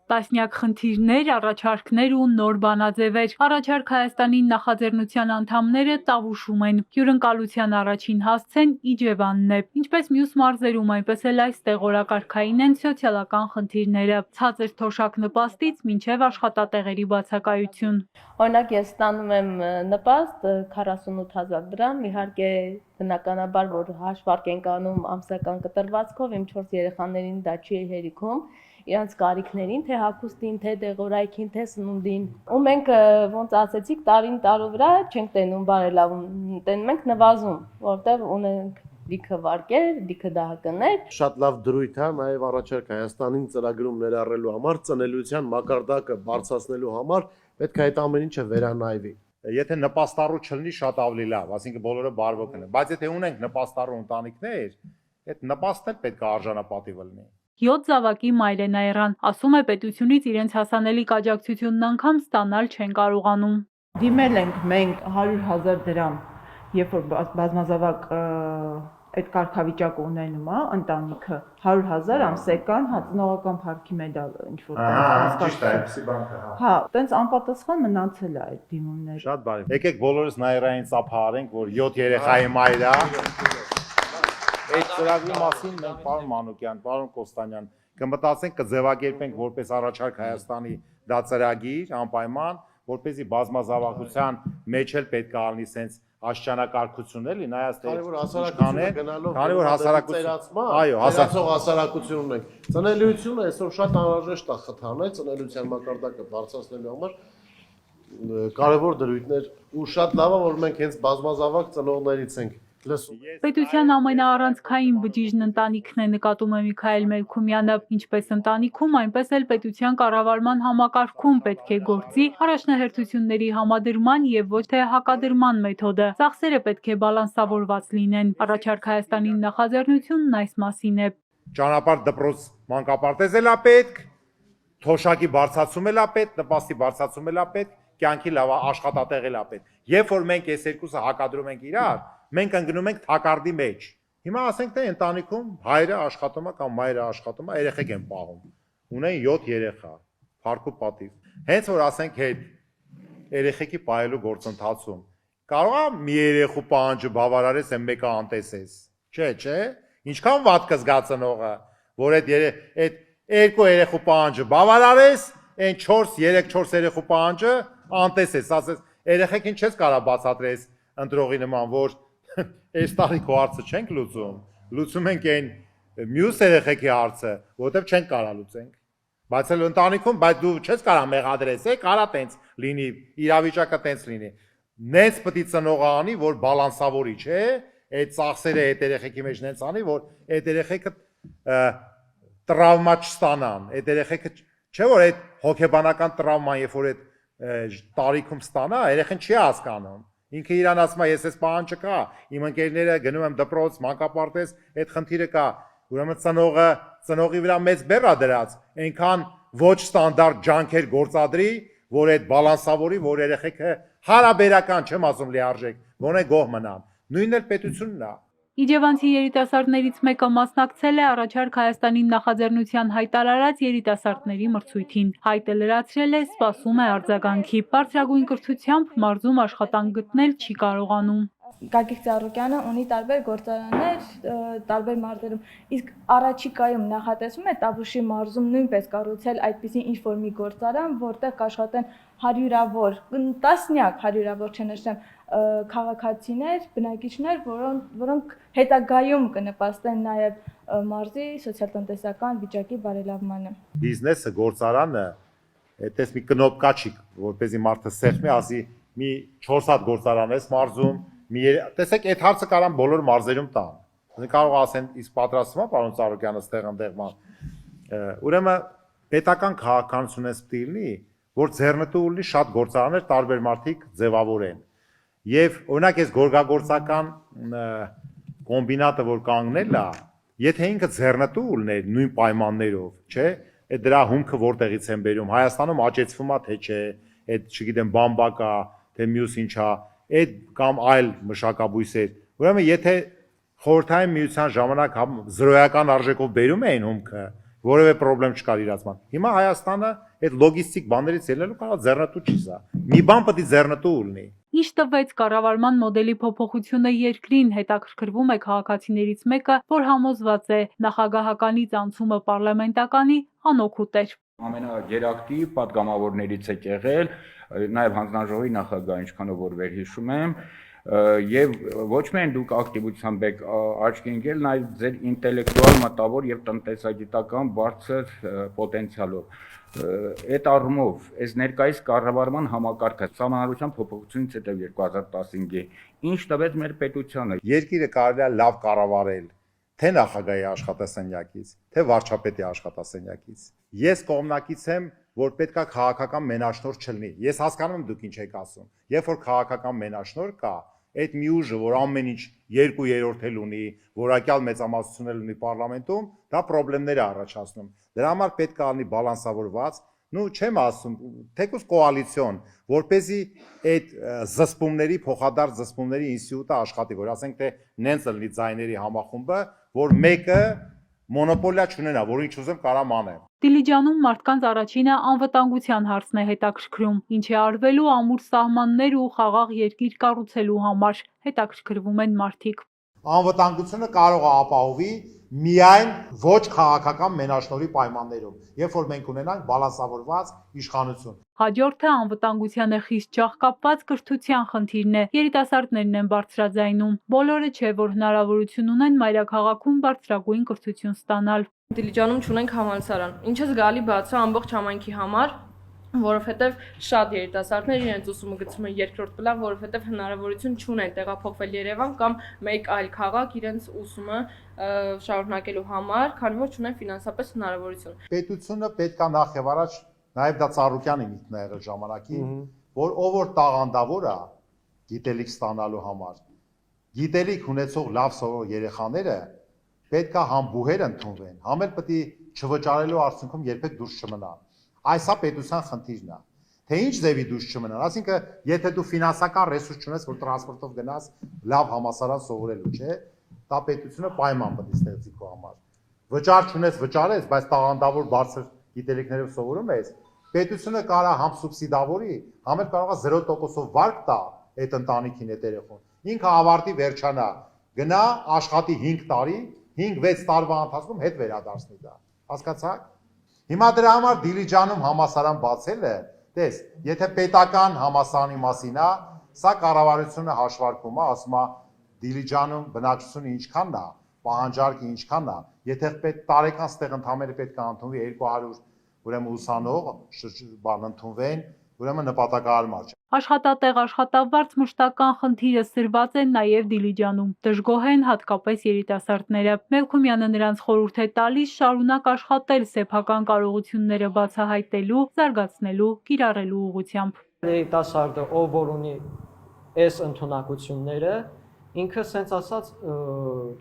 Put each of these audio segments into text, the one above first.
Տասնյակ խնդիրներ, առաջարկներ ու նոր բանաձևեր։ Առաջարկ Հայաստանի նախաձեռնության անդամները տավուշում են։ Հյուրընկալության առաջին հասցեն Իջևանն է։ Ինչպես մյուս մարզերում, այնպես էլ այստեղ օրակարգային են սոցիալական խնդիրները։ Ցածր թոշակ նպաստից մինչև աշխատատեղերի բացակայություն։ Օրինակ ես ստանում եմ նպաստ 48,000 դրամ, իհարկե բնականաբար որ հաշվարկ ենք անում ամսական կտրվածքով, իմ 4 երեխաներին դա չի հերիքում, իրանց կարիքներին, թե հագուստին, թե դեղորայքին, թե սնունդին։ Ու մենք ոնց ասեցիք, տարին տարու վրա չենք տենում բարելավում, տենում ենք նվազում, որովհետև ունենք լիքը վարկեր, լիքը դահականներ։ Շատ լավ դրույթ է, նաև առաջարկ Հայաստանին ծրագրում ներառելու համար, ծնելիության մակարդակը բարձրացնելու համար պետք է այդ ամեն ինչը վերանայվի։ Եթե նպաստառու չլինի, շատ ավելի լավ, ասինքն բոլորը բարվոք են։ Բայց եթե ունենք նպաստառու ընտանիքներ, այդ նպաստն էլ պետք է արժանապատիվ լինի։ 7 զավակի մայր է Նաիրան, ասում է պետությունից իրենց հասանելիք աջակցությունն անգամ ստանալ չեն կարողանում։ Դիմել ենք մենք 100,000 դրամ, երբ որ բազմազավակ այդ կարգավիճակը ունենում է ընտանիքը 100,000 ամսեկան ծնողական փառքի մեդալ ինչ որ ճիշտ է, այդպեսի բան կա։ Հա, տենց անպատասխան մնացել է այդ դիմումները։ Շատ բարի։ Եկեք բոլորս Նաիրային ծափահարենք, որ 7 երեխայի մայր է։ Այդ ծրագրի մասին մենք պարոն Մանուկյան, պարոն Կոստանյան կմտածենք, կձևակերպենք որպես առաջարկ Հայաստանի դա ծրագիր անպայման, որպեսզի բազմազավակության մեջ էլ պետք է լինի սենց աշճանակարգություն էլի, նայած թե քանի որ հասարակությունը այո, հասարակություն ունենք։ Ծնելիությունը այսօր շատ անհրաժեշտ է խթանել ծնելիության մակարդակը բարձրացնելու համար կարևոր դրույթներ ու շատ լավ է որ մենք հենց բազմազավակ ծնողներից ենք լսում։ Պետության ամենաառանցքային բջիջն ընտանիքն է, նկատում է Միքայել Մելքումյանը, ինչպես ընտանիքում, այնպես էլ պետության կառավարման համակարգում պետք է գործի առաջնահերթությունների համադրման եւ ոչ թե հակադրման մեթոդը։ Ծախսերը պետք է բալանսավորված լինեն։ Առաջարկ Հայաստանի նախաձեռնությունն այս մասին է։ Ճանապարհ դպրոց մանկապարտեզ էլ է պետք, թոշակի բարձրացում էլ է պետք, նպաստի բարձրացում էլ է պետք, կյանքի լավ աշխատատեղ էլ է պետք։ Երբ որ մենք այս երկուսը հակադրում ենք իրար, մենք ընկնում ենք թակարդի մեջ։ Հիմա ասենք թե ընտանիքում հայրը աշխատում է կամ մայրը աշխատում է, երեխեք են պահում։ Ունեն 7 երեխա, փառք ու պատիվ։ Հենց որ ասենք հետ երեխեքի պահելու գործընթացում կարող է մի երեխու պահանջը բավարարես այն մեկը անտեսես։ Չէ։ Ինչքան վատ կզգա ծնողը, որ այդ երկու երեխու պահանջը բավարարես, այն 3-4 երեխու պահանջը անտեսես, ասես երեխեքին չես կարա բացատրես ընտրողի նման, որ այս տարի քո հարցը չենք լուծում, լուծում ենք այն մյուս երեխեքի հարցը, որովհետև չենք կարա լուծենք։ Բայց էլ ընտանիքում, բայց դու չես կարա մեղադրես, կարա տենց լինի, իրավիճակը տենց լինի։ Նենց պետք է ծնողը անի, որ բալանսավորի, չէ, այդ ծախսերը այդ երեխեքի մեջ նենց անի, որ այդ երեխեքը տրավմա չստանան, այդ երեխեքը չէ որ այդ հոգեբանական տրավման, երբ որ այդ տարիքում ստանա, երեխան չի հասկանում։ Ինքը իրան ասում է, ես այս պահանջը կա, իմ ընկերները գնում եմ դպրոց, մանկապարտեզ, այդ խնդիրը կա, ուրեմն ծնողի վրա մեծ բեռ է դրած, այնքան ոչ ստանդարտ ջանքեր գործադրի, որ այդ բալանսավորի, որ երեխեքը հարաբերական, չեմ ասում լիարժեք, գոնե գոհ մնան։ Նույնն էլ պետությունն է։ Իջևանցի երիտասարդներից մեկը մասնակցել է առաջարկ Հայաստանի նախաձեռնության հայտարարած երիտասարդների մրցույթին։ Հայտը լրացրել է, սպասում է արձագանքի։ Բարձրագույն կրթությամբ մարզում աշխատանք գտնել չի կարողանում։ Գագիկ Ծառուկյանը ունի տարբեր գործարաններ, տարբեր մարզերում, իսկ առաջիկայում նախատեսվում է Տավուշի մարզում նույնպես կառուցել այդպիսի ինչ-որ մի գործարան, որտեղ կաշխատեն հարյուրավոր, տասնյակ հարյուրավոր չնշեմ քաղաքացիներ, բնակիչներ, որոնք հետագայում կնպաստեն նաև մարզի սոցիալ-տնտեսական վիճակի բարելավմանը։ Բիզնեսը, գործարանը, այդպես մի կնոպկա չի, որպեսզի մարդը սեղմի, ասի մի 4 հատ գործարան ես մարզում, տեսեք այդ հարցը կարան բոլոր մարզերում տան։ Կարող ասեն, իսկ պատրաստվում է պարոն Ծառուկյանը ստեղ ընդեղման։ Ուրեմն պետական քաղաքականություն էս պետք լինի, որ ձեռնտու լինի շատ գործարաններ տարբեր մարդիկ ձևավորեն։ Եվ օրինակ այս գորգագործական կոմբինատը որ կանգնել է, եթե ինքը ձեռնտու լիներ նույն պայմաններով, չէ, այդ դրա հումքը որտեղից են բերում, Հայաստանում աճեցվում է թե չէ, այդ չգիտեմ բամբակա, թե մյուս ինչա, այդ կամ այլ մշակաբույսեր։ Ուրեմն եթե խորհրդային միության ժամանակ զրոյական արժեքով բերում էին հումքը, որևէ խնդրեմ չկար իրացման։ Հիմա Հայաստանը այդ լոգիստիկ բաներից ելնելու կարող ձեռնտու չի սա։ Մի բան պետք է ձեռնտու լինի։ Ինչ տվեց կառավարման մոդելի փոփոխությունը երկրին, հետաքրքրվում է քաղաքացիներից մեկը, որ համոզված է նախագահականից անցումը պարլամենտականի անօգուտ էր։ Ամենագերակտիվ պատգամավորներից եք եղել, նաև հանձնաժողովի նախագահ, ինչքանով որ վերհիշում եմ, եւ ոչ միայն դուք ակտիվությամբ եք աչքի ընկել, նաև ձեր ինտելեկտուալ մտավոր եւ տնտեսագիտական բարձր պոտենցիալով։ Այդ առումով, այս ներկայիս կառավարման համակարգը սահմանադրության փոփոխությունից հետո 2015-ի ինչ տվեց մեր պետությանը։ Երկիրը կարելի է լավ կառավարել թե նախագահի աշխատասենյակից, թե վարչապետի աշխատասենյակից։ Ես կողմնակից եմ, որ պետքա քաղաքական մենաշնորհ չլինի։ Ես հասկանում եմ դուք ինչ եք ասում։ Երբ որ քաղաքական մենաշնորհ կա, այդ մի ուժը, որ ամեն ինչ 2/3 էլ ունի, որակյալ մեծամասնություն էլ ունի պարլամենտում, դա խնդիրներ է առաջացնում։ Դրա համար պետք է լինի բալանսավորված, չեմ ասում, թեկուզ կոալիցիոն, որպեսզի այդ զսպումների, փոխադարձ զսպումների ինստիտուտը աշխատի, որ ասենք թե նենց լինի ձայների համախումբը, որ մեկը մոնոպոլիա չունենա, որ ինչ ուզեմ կարամ անեմ։ Դիլիջանում մարդկանց առաջինը անվտանգության հարցն է հետաքրքրում, ինչ է արվելու ամուր սահմաններ ու խաղաղ երկիր կառուցելու համար, հետաքրքրվում են մարդիկ։ Անվտանգությունը կարող է ապահովի միայն ոչ քաղաքական մենաշնորհի պայմաններում, երբ որ մենք ունենանք բալանսավորված իշխանություն։ Հաջորդը անվտանգության է խիստ ջախկապված կրթության խնդիրն է։ Երիտասարդներն են բարձրաձայնում։ Բոլորը չէ, որ հնարավորություն ունեն մայրաքաղաքում բարձրագույն կրթություն ստանալ։ Դիլիջանում չունենք համալսարան, ինչը զգալի բաց է ամբողջ համայնքի համար, որովհետև շատ երիտասարդներ իրենց ուսումը գցում են երկրորդ պլան, որովհետև հնարավորություն չունեն տեղափոխվել Երևան կամ մեկ այլ քաղաք իրենց ուսումը շարունակելու համար, քանի որ չունեն ֆինանսապես հնարավորություն։ Պետությունը պետք է նախ եւ առաջ, նաեւ դա Ծառուկյանի միտքն է եղել ժամանակին, որ ով որ տաղանդավոր է գիտելիք ստանալու համար, գիտելիք ունեցող լավ սովոր երեխաները պետք է համ բուհեր ընդունվեն, համ էլ պետք է չվճարելու արդյունքում երբեք դուրս չմնան։ Այս է պետության խնդիրն է։ Թե ինչ ձևի դուրս չմնան, ասինքն եթե դու ֆինանսական ռեսուրս չունես, որ տրանսպորտով գնաս լավ համալսարան սովորելու, չէ՞, դա պետությունը պայման պետք է ստեղծի քո համար։ Վճար չունես, վճարես, բայց տաղանդավոր բարձր գիտելիքներով սովորում ես, պետությունը կարող է համ սուբսիդավորի, համ էլ կարող է 0%-ով վարկ տա այդ ընտանիքին, այդ երեխուն։ Ինքը ավարտի վերջանա, գնա աշխատի 5 տարի, 5-6 տարվա ընթացքում հետ վերադարձնի դա։ Հասկացա՞ք։ Հիմա դրա համար Դիլիջանում համալսարան բացելը, տես, եթե պետական համալսարանի մասին է, սա կառավարությունը հաշվարկում է, ասում է Դիլիջանում բնակչությունը ինչքանն է, պահանջարկը ինչքանն է, եթե տարեկան ստեղ ընդհանրապես պետք է ընդունվի 200 ուրեմն ուսանող բան ընդունվեն, ուրեմն նպատակահարմար չէ։ Աշխատատեղ աշխատավարձ մշտական խնդիրը սրված է նաև Դիլիջանում։ Դժգոհ են հատկապես երիտասարդները։ Մելքումյանը նրանց խորհուրդ է տալիս շարունակ աշխատել սեփական կարողությունները բացահայտելու, զարգացնելու, կիրառելու ուղղությամբ։ Երիտասարդը, ով որ ունի այս ընդունակությունները, ինքը սենց ասած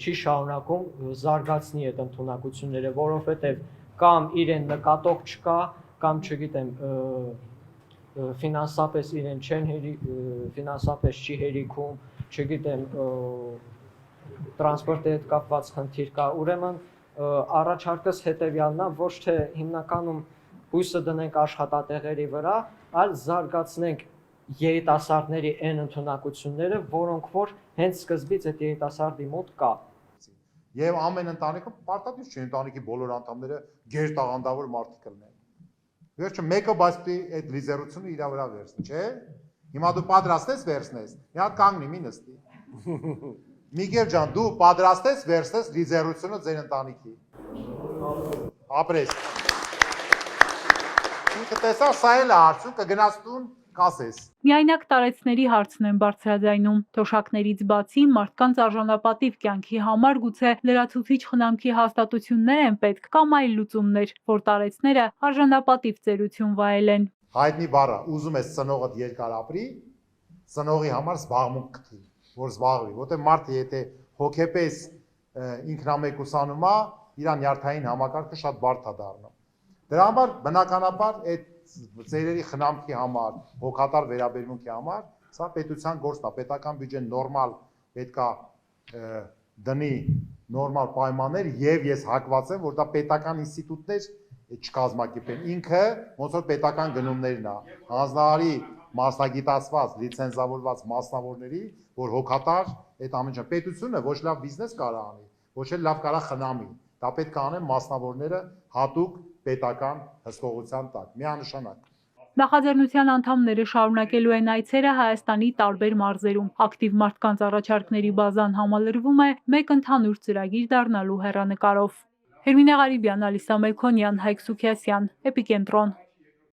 չի շարունակում զարգացնի այդ ընդունակությունները, որովհետև կամ իրեն նկատող չկա, կամ չգիտեմ ֆինանսապես իրեն չեն ֆինանսապես չի հերիքում, չգիտեմ տրանսպորտի հետ կապված խնդիր կա, ուրեմն առաջարկս հետևյալն է, ոչ թե հիմնականում հույսը դնենք աշխատատեղերի վրա, այլ զարգացնենք երիտասարդների այն ընդունակությունները, որոնք որ հենց սկզբից այդ երիտասարդի մոտ կա։ Եվ ամեն ընտանիքում պարտադիր չէ ընտանիքի բոլոր անդամները գերտաղանդավոր մարդիկ լինեն։ Վերջը մեկը բայց այդ լիզերությունը իր վրա վերցնի, չէ՞։ Հիմա դու պատրաստ ես վերցնես։ Մի հատ կանգնի, մի նստի։ Միգել ջան, դու պատրաստ ես վերցնես լիզերությունը ձեր ընտանիքի։ Ապրես։ Ինքը տեսա, սա էլ է արդյոք կգնաս տուն կասես։ Միայնակ տարեցների հարցն են բարձրաձայնում։ Թոշակներից բացի մարդկանց արժանապատիվ կյանքի համար գուցե լրացուցիչ խնամքի հաստատություններ են պետք կամ այլ լուծումներ, որ տարեցները արժանապատիվ ծերություն վայելեն։ Հայտնի բառը, ուզում ես ծնողդ երկար ապրի, ծնողի համար զբաղմունք գտի, որ զբաղվի, որտեղ մարդը եթե հոգեպես ինքնամեկուսանում է, իր նյարդային համակարգը շատ բարդ է դառնում։ Դրա համար բնականաբար այդ ծերերի խնամքի համար, հոգատար վերաբերմունքի համար, սա պետության գործն է, պետական բյուջեն նորմալ պետքա դնի նորմալ պայմաններ եւ ես հակված եմ, որ դա պետական ինստիտուտներ չկազմակերպեն։ Ինքը ոնց որ պետական գնումներն է, հանձնարարի մասնագիտացված, լիցենզավորված մասնավորների, որ հոգատար այդ ամենը պետությունը ոչ լավ բիզնես կարա անի, ոչ էլ լավ կարա խնամի։ Դա պետք է անեն մասնավորները հատուկ պետական հսկողության տակ, միանշանակ։ Նախաձեռնության անդամները շարունակելու են այցերը Հայաստանի տարբեր մարզերում։ Ակտիվ մարդկանց առաջարկների բազան համալրվում է մեկ ընդհանուր ծրագիր դառնալու հեռանկարով։ Հերմինե Ղարիբյան, Ալիսա Մելքոնյան, Հայկ Սուքիասյան, Էպիկենտրոն։